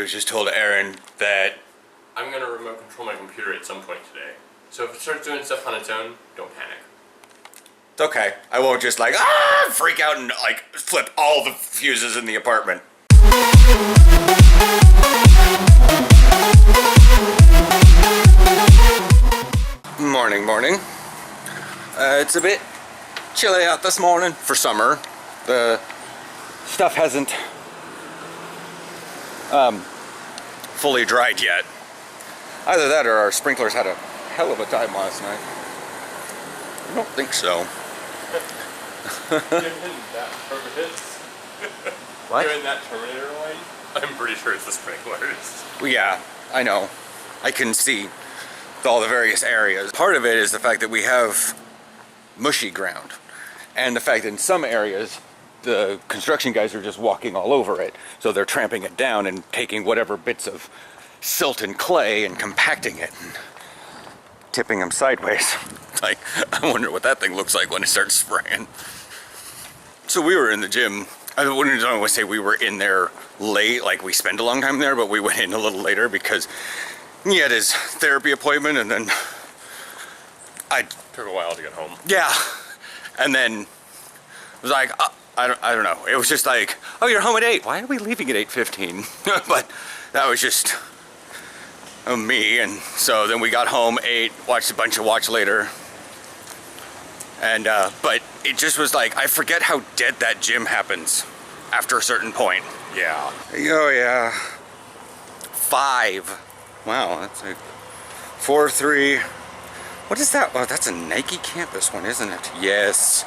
do is just told Aaron that I'm gonna remote control my computer at some point today. So if it starts doing stuff on its own, don't panic. it's okay. I won't just like freak out and like flip all the fuses in the apartment. Morning. It's a bit chilly out this morning for summer. The stuff hasn't fully dried yet. Either that or our sprinklers had a hell of a time last night. I don't think so. What? Given that Terminator line, I'm pretty sure it's the sprinklers. Well, yeah, I know. I can see all the various areas. Part of it is the fact that we have mushy ground, and the fact that in some areas the construction guys are just walking all over it, so they're tramping it down and taking whatever bits of silt and clay and compacting it and tipping them sideways. Like, I wonder what that thing looks like when it starts spraying. So we were in the gym. I wouldn't want to say we were in there late, like we spent a long time there, but we went in a little later because he had his therapy appointment, and then Took a while to get home. yeah, and then it was like, I don't know. It was just like, oh, you're home at 8. Why are we leaving at 8:15? But that was just me, and so then we got home, ate, watched a bunch of Watch Later, and but it just was like, I forget how dead that gym happens after a certain point. Yeah. Oh yeah. 5. Wow, that's like 4-3. What is that? Oh, that's a Nike campus one, isn't it? Yes.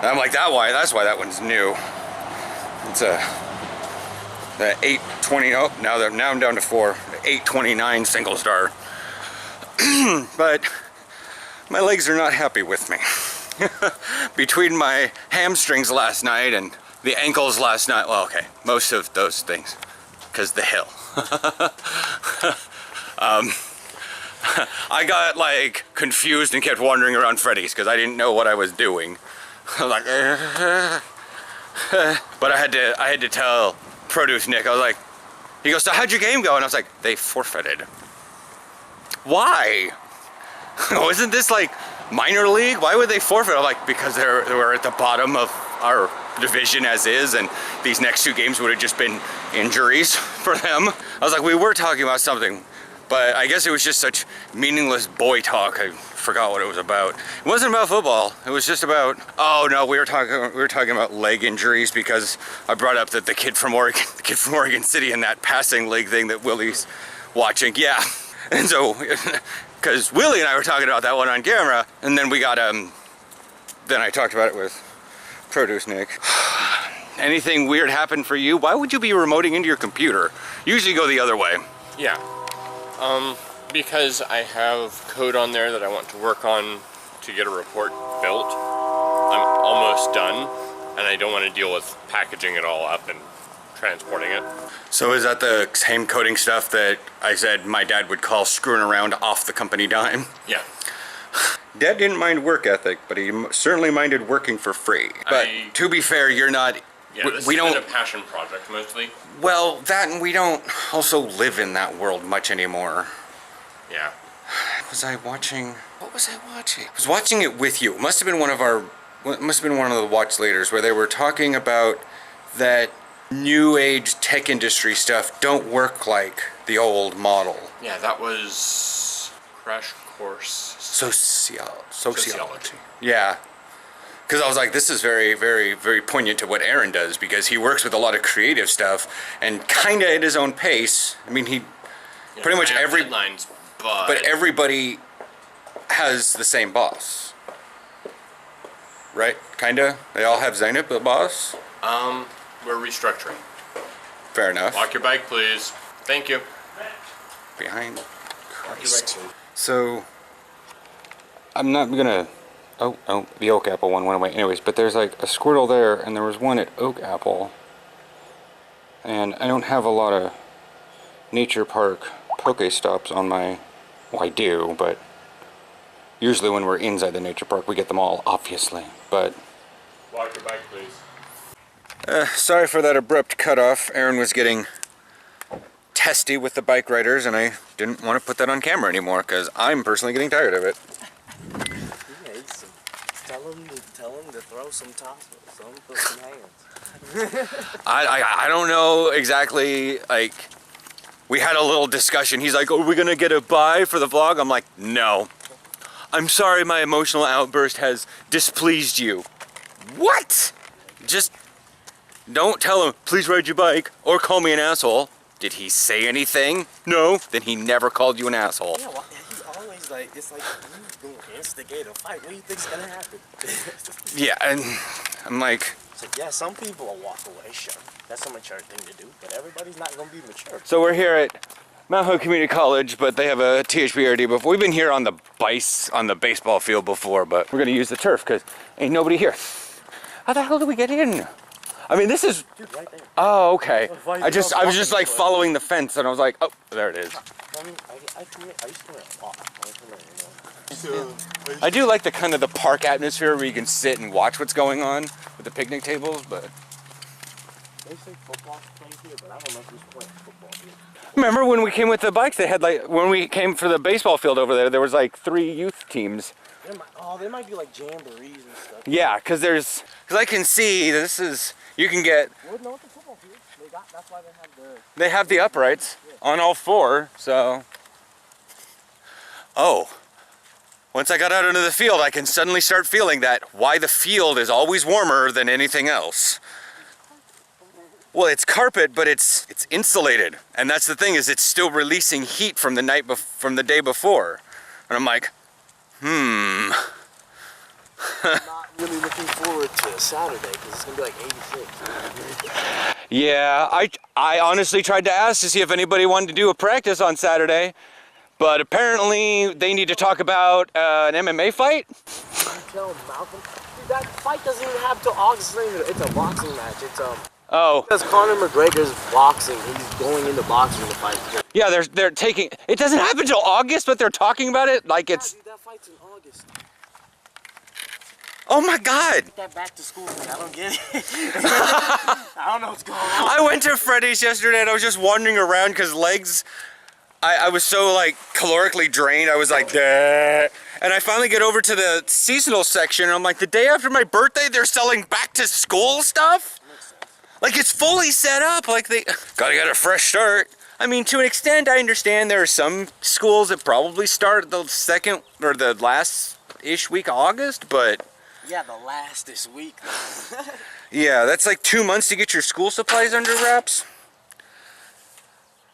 I'm like, that's why that one's new. It's the 820. Oh, now I'm down to 4. The 829 single star. But my legs are not happy with me. Between my hamstrings last night and the ankles last night. Well, okay, most of those things, because the hill. I got like confused and kept wandering around Freddy's because I didn't know what I was doing. Like, but I had to tell Produce Nick. I was like, he goes, so how'd your game go? And I was like, they forfeited. Why? Isn't this like minor league? Why would they forfeit? I'm like, because they were at the bottom of our division as is, and these next 2 games would have just been injuries for them. I was like, we were talking about something, but I guess it was just such meaningless boy talk. I forgot what it was about. It wasn't about football. It was just about, oh no, we were talking about leg injuries because I brought up that the kid from Oregon City in that passing league thing that Willie's watching. Yeah. And so, because Willie and I were talking about that one on camera, and then we got then I talked about it with Produce Nick. Anything weird happen for you? Why would you be remoting into your computer? Usually go the other way. Yeah. Because I have code on there that I want to work on to get a report built. I'm almost done, and I don't want to deal with packaging it all up and transporting it. So is that the same coding stuff that I said my dad would call screwing around off the company dime? Yeah. Dad didn't mind work ethic, but he certainly minded working for free. But to be fair, you're not... Yeah, this has been a passion project mostly. Well, that, and we don't also live in that world much anymore. Yeah. What was I watching? I was watching it with you. It must have been one of the Watch Laters where they were talking about that new age tech industry stuff don't work like the old model. Yeah, that was Crash Course Sociology. Yeah. Because I was like, this is very, very, very poignant to what Aaron does, because he works with a lot of creative stuff and kind of at his own pace. I mean, pretty much headlines, but everybody has the same boss, right? Kinda. They all have Zainab, the boss. We're restructuring. Fair enough. Lock your bike, please. Thank you. Behind Christ. So, I'm not gonna. Oh, the Oak Apple one went away. Anyways, but there's like a Squirtle there, and there was one at Oak Apple. And I don't have a lot of nature park Pokestops on my... Well, I do, but usually when we're inside the nature park, we get them all, obviously. But... Lock your bike, please. Sorry for that abrupt cutoff. Aaron was getting testy with the bike riders, and I didn't want to put that on camera anymore because I'm personally getting tired of it. Yeah, tell him to throw some tops, some put some hands. I don't know exactly, like, we had a little discussion. He's like, are we gonna get a buy for the vlog? I'm like, no. I'm sorry my emotional outburst has displeased you. What? Just don't tell him, please ride your bike, or call me an asshole. Did he say anything? No. Then he never called you an asshole. Yeah, well, he's always like, it's like you gonna instigate a fight. What do you think's gonna happen? Yeah, and I'm like, It's like, yeah, some people will walk away, sure. That's a mature thing to do, but everybody's not gonna be mature. so we're here at Mount Hood Community College, but they have a THBRD before. We've been here on the baseball field before, but we're gonna use the turf because ain't nobody here. How the hell do we get in? I mean, this is. Dude, right there. Oh, okay. Why you I was just walking like this way? following the fence, and I was like, oh, there it is. I mean, I used to come here a lot. I come here, you know. I do like the kind of the park atmosphere where you can sit and watch what's going on with the picnic tables, but They say football plays here, but I don't know who's playing football here. remember when we came with the bikes, they had like, when we came for the baseball field over there was like 3 youth teams. There might be like jamborees and stuff. Yeah, because I can see this is, you can get, Well, no, it's a football field. That's why they have the uprights on all 4, so. Oh, once I got out into the field, I can suddenly start feeling that why the field is always warmer than anything else. Well, it's carpet, but it's insulated, and that's the thing, is it's still releasing heat from the day before, and I'm like, not really looking forward to Saturday because it's gonna be like 86. yeah. I honestly tried to ask to see if anybody wanted to do a practice on Saturday, but apparently they need to talk about an MMA fight. Tell Malcolm, dude, that fight doesn't even have till August. It's a boxing match. It's Oh, because Conor McGregor's boxing. He's going into boxing to fight. yeah. They're taking. It doesn't happen till August, but they're talking about it like it's. Dude, that fight's in August. Oh my God. That back to school thing, I don't get it. I don't know what's going on. I went to Freddy's yesterday and I was just wandering around because legs, I was so like calorically drained. I was like, duh. And I finally get over to the seasonal section and I'm like, the day after my birthday, they're selling back to school stuff? Like it's fully set up, like they gotta get a fresh start. I mean, to an extent, I understand there are some schools that probably start the second or the last-ish week of August, but Yeah, the last this week. yeah, that's like 2 months to get your school supplies under wraps.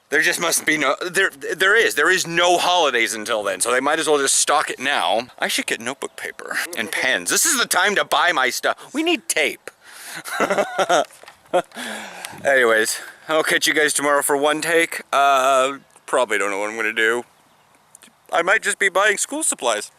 There just must be no, there is no holidays until then, so they might as well just stock it now. I should get notebook paper and pens. This is the time to buy my stuff. We need tape. Anyways, I'll catch you guys tomorrow for one take. Probably don't know what I'm gonna do. I might just be buying school supplies.